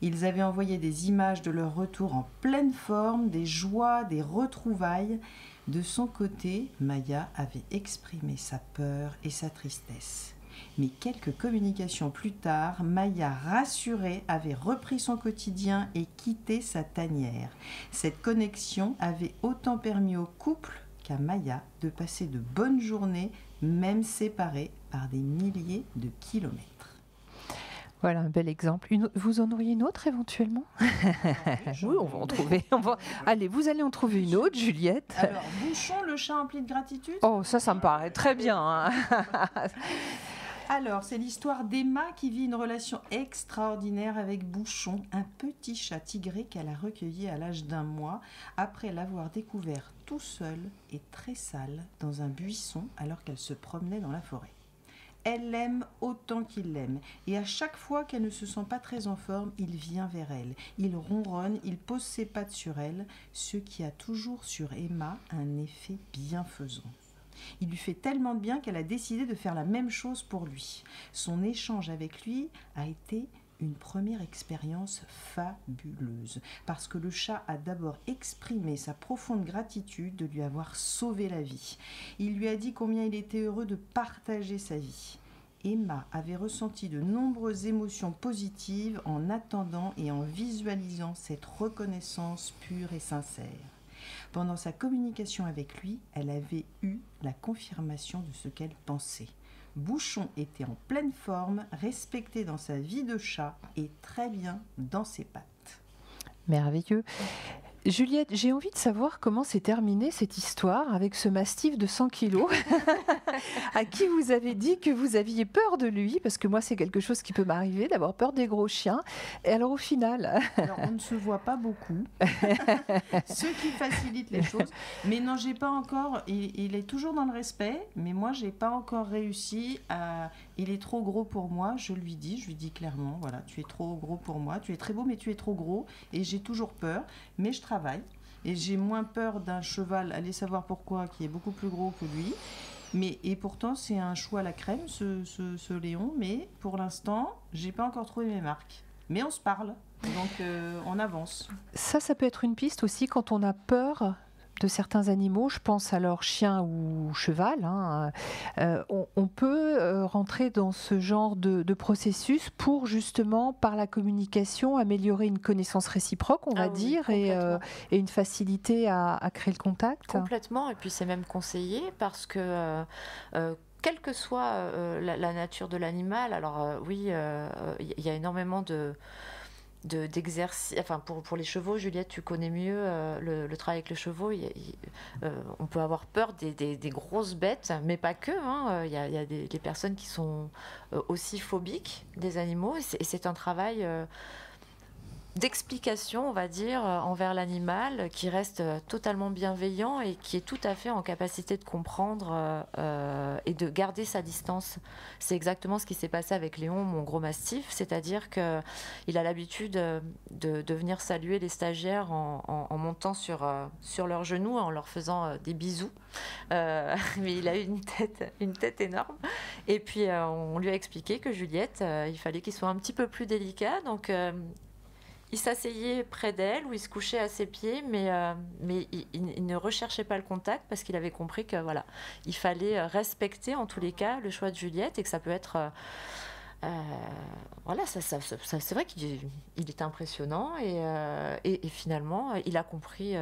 Ils avaient envoyé des images de leur retour en pleine forme, des joies, des retrouvailles. De son côté, Maya avait exprimé sa peur et sa tristesse. Mais quelques communications plus tard, Maya, rassurée, avait repris son quotidien et quitté sa tanière. Cette connexion avait autant permis au couple qu'à Maya de passer de bonnes journées, même séparés par des milliers de kilomètres. Voilà un bel exemple. Vous en auriez une autre éventuellement ? Oui, on va en trouver. Allez, vous allez en trouver une autre, Juliette. Alors, Bouchon, le chat empli de gratitude. Oh, ça me paraît très bien. Alors, c'est l'histoire d'Emma qui vit une relation extraordinaire avec Bouchon, un petit chat tigré qu'elle a recueilli à l'âge d'1 mois après l'avoir découvert tout seul et très sale dans un buisson alors qu'elle se promenait dans la forêt. Elle l'aime autant qu'il l'aime, et à chaque fois qu'elle ne se sent pas très en forme, il vient vers elle. Il ronronne, il pose ses pattes sur elle, ce qui a toujours sur Emma un effet bienfaisant. Il lui fait tellement de bien qu'elle a décidé de faire la même chose pour lui. Son échange avec lui a été une première expérience fabuleuse, parce que le chat a d'abord exprimé sa profonde gratitude de lui avoir sauvé la vie. Il lui a dit combien il était heureux de partager sa vie. Emma avait ressenti de nombreuses émotions positives en attendant et en visualisant cette reconnaissance pure et sincère. Pendant sa communication avec lui, elle avait eu la confirmation de ce qu'elle pensait. Bouchon était en pleine forme, respecté dans sa vie de chat et très bien dans ses pattes. Merveilleux. Juliette, j'ai envie de savoir comment s'est terminée cette histoire avec ce mastif de 100 kilos à qui vous avez dit que vous aviez peur de lui, parce que moi c'est quelque chose qui peut m'arriver, d'avoir peur des gros chiens. Et alors au final... Alors on ne se voit pas beaucoup, ce qui facilite les choses. Mais non, j'ai pas encore... Il est toujours dans le respect, mais moi j'ai pas encore réussi à... Il est trop gros pour moi, je lui dis clairement, voilà, tu es trop gros pour moi, tu es très beau mais tu es trop gros, et j'ai toujours peur, mais je travaille, et j'ai moins peur d'un cheval, allez savoir pourquoi, qui est beaucoup plus gros que lui, et pourtant c'est un chou à la crème, ce Léon, mais pour l'instant, j'ai pas encore trouvé mes marques, mais on se parle, donc on avance. Ça peut être une piste aussi quand on a peur de certains animaux, je pense à leur chien ou cheval, on peut rentrer dans ce genre de processus pour justement, par la communication, améliorer une connaissance réciproque, on va dire, et une facilité à créer le contact. Complètement, et puis c'est même conseillé parce que... quelle que soit la nature de l'animal, alors oui, il y a énormément d'exercices, enfin pour les chevaux, Juliette, tu connais mieux le travail avec les chevaux. On peut avoir peur des grosses bêtes, mais pas que. Il y a des personnes qui sont aussi phobiques des animaux, et c'est un travail d'explication, on va dire, envers l'animal, qui reste totalement bienveillant et qui est tout à fait en capacité de comprendre et de garder sa distance. C'est exactement ce qui s'est passé avec Léon, mon gros mastif, c'est-à-dire qu'il a l'habitude de venir saluer les stagiaires en montant sur leurs genoux, en leur faisant des bisous. Mais il a eu une tête énorme. Et puis on lui a expliqué que Juliette, il fallait qu'il soit un petit peu plus délicat, donc il s'asseyait près d'elle ou il se couchait à ses pieds, mais il ne recherchait pas le contact parce qu'il avait compris que voilà, il fallait respecter en tous les cas le choix de Juliette et que ça peut être voilà, c'est vrai qu'il est impressionnant et finalement il a compris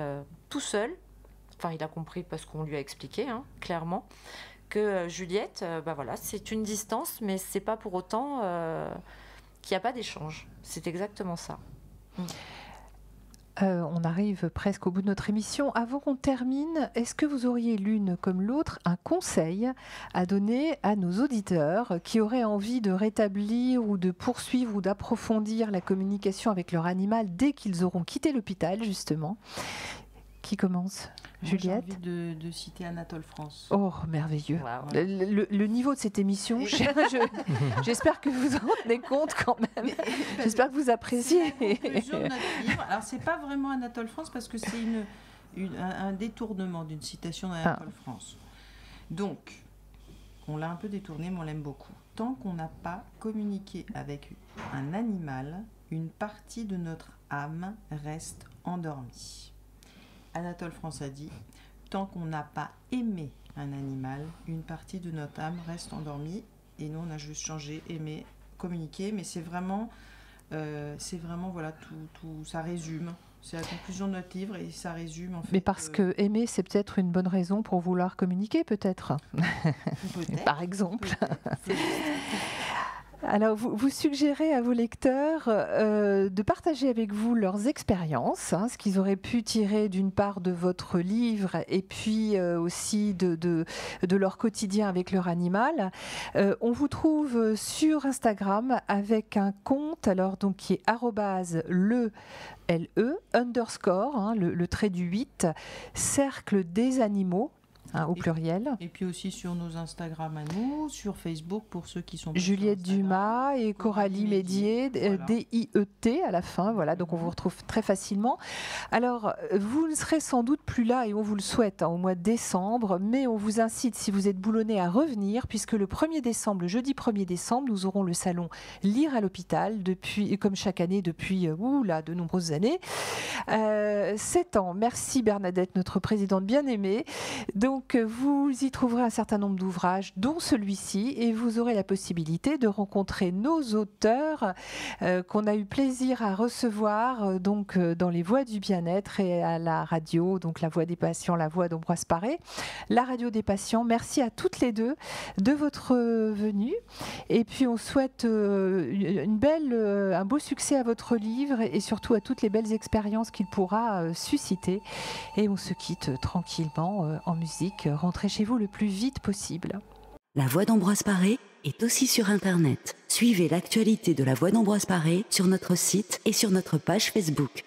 tout seul. Enfin, il a compris parce qu'on lui a expliqué clairement que Juliette, voilà, c'est une distance, mais c'est pas pour autant qu'il n'y a pas d'échange. C'est exactement ça. On arrive presque au bout de notre émission. Avant qu'on termine, est-ce que vous auriez l'une comme l'autre un conseil à donner à nos auditeurs qui auraient envie de rétablir ou de poursuivre ou d'approfondir la communication avec leur animal dès qu'ils auront quitté l'hôpital, justement? Qui commence? Juliette? J'ai envie de citer Anatole France. Oh, merveilleux. Wow. Le niveau de cette émission, j'espère que vous en tenez compte quand même. J'espère que vous appréciez. C'est la conclusion de notre livre. Alors, c'est pas vraiment Anatole France parce que c'est un détournement d'une citation d'Anatole France. Donc, on l'a un peu détourné, mais on l'aime beaucoup. Tant qu'on n'a pas communiqué avec un animal, une partie de notre âme reste endormie. Anatole France a dit « Tant qu'on n'a pas aimé un animal, une partie de notre âme reste endormie. » Et nous, on a juste changé, aimer, communiquer. Mais c'est vraiment voilà, tout ça résume. C'est la conclusion de notre livre et ça résume en fait. Mais parce que aimer, c'est peut-être une bonne raison pour vouloir communiquer, peut-être. Par exemple. Alors, vous suggérez à vos lecteurs de partager avec vous leurs expériences, ce qu'ils auraient pu tirer d'une part de votre livre et puis aussi de leur quotidien avec leur animal. On vous trouve sur Instagram avec un compte donc qui est @le trait du 8, cercle des animaux. Au pluriel. Et puis aussi sur nos Instagram à nous, sur Facebook pour ceux qui sont... Juliette Dumas et Coralie Médier, voilà. DIET à la fin, voilà, donc on vous retrouve très facilement. Alors, vous ne serez sans doute plus là, et on vous le souhaite, au mois de décembre, mais on vous incite, si vous êtes boulonnais, à revenir, puisque le 1er décembre, le jeudi 1er décembre, nous aurons le salon Lire à l'hôpital, comme chaque année depuis de nombreuses années. 7 ans. Merci Bernadette, notre présidente bien-aimée. Donc, vous y trouverez un certain nombre d'ouvrages, dont celui-ci, et vous aurez la possibilité de rencontrer nos auteurs qu'on a eu plaisir à recevoir dans les Voix du bien-être et à la radio, donc la Voix des patients, la Voix d'Ambroise Paré, la radio des patients. Merci à toutes les deux de votre venue. Et puis on souhaite un beau succès à votre livre et surtout à toutes les belles expériences qu'il pourra susciter. Et on se quitte tranquillement en musique. Rentrez chez vous le plus vite possible. La Voix d'Ambroise Paré est aussi sur Internet. Suivez l'actualité de la Voix d'Ambroise Paré sur notre site et sur notre page Facebook.